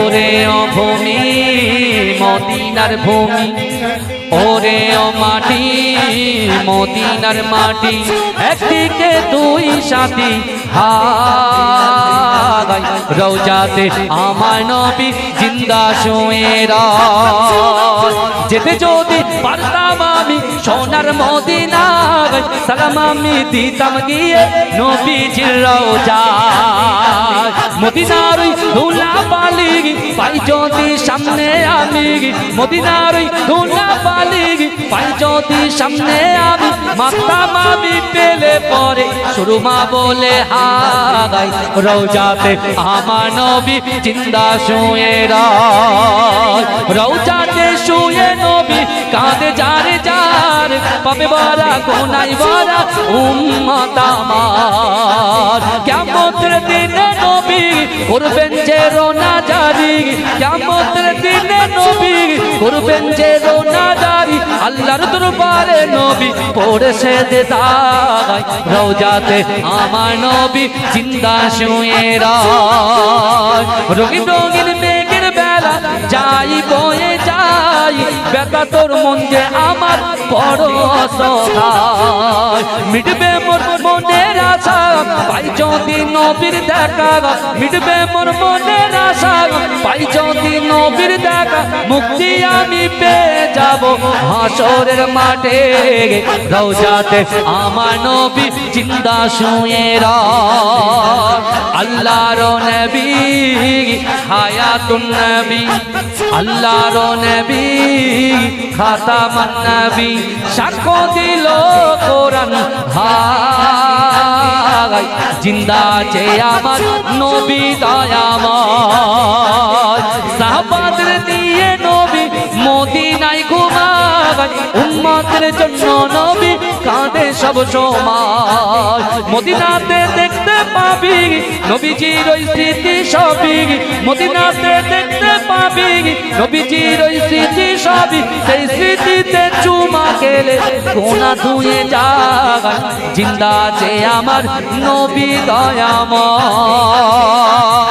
ওরে ও ভূমি মদিনার ভূমি, ওরে ও মাটি মদিনার মাটি, একদিকে দুই সাথী হাই রওজাতে আমার নবী জিন্দা শুয়ে রয়। যেতে যদি পারতাম আমি সোনার মদিনায়, সালাম আমি দিতাম গিয়ে নবীজির রওজায়। মদিনার ওই ধুলা বালি পাই যদি সামনে আমি, মদিনার ওই ধুলা বালি পাই যদি সামনে আমি, মাতাম আমি পেলে পরে সুরমা বলে হাই রওজাতে আমার নবী জিন্দা শুয়ে রয়। রওজাতে শুয়ে নবী কাঁদে যারে যার, পাবে বড়া কোনাই বড়া উম্মত আমার। কিয়ামতের দিনে নবী করবেন যে রোনা জারি, কিয়ামতের দিনে নবী করবেন যে রোনা জারি, আল্লাহর দরবারে নবী পড়ে সেজদা দায়। রওজাতে আমার নবী জিন্দা শুয়ে রয়। রঙিন রঙিন মেঘের বেলা যাই বয়ে যাই, বেতা তোর মন যে আমার বড় অসহায়। মিটবে মোর মনের আশা পাই যদি নবীর দেখা, মিটবে মোর মনের আশা পাই যদি নবীর দেখা, মুক্তি আমি পেয়ে যাব হাসরের মাঠে। রওজাতে আমার নবী জিন্দা শুয়ে রয়। আল্লাহর নবী হায়াতুন নবী, আল্লাহর নবী খাতামান নবী, সাক্ষ্য দিল কোরআন হাই জিন্দা যে আমার নবী দয়াময়। সাহাবাদের নিয়ে নবী মদিনায় ঘুমায়, উম্মতের জন্য নবী কাঁদে সব সময়। মদিনাতে দেখতে পাবি নবীজির ওই স্মৃতি সবই, মদিনাতে দেখতে পাবি নবীজির ওই স্মৃতি সবই, সেই স্মৃতিতে চুমা খেলে গোনা ধুয়ে যায়। জিন্দা যে আমার নবী দয়াময়।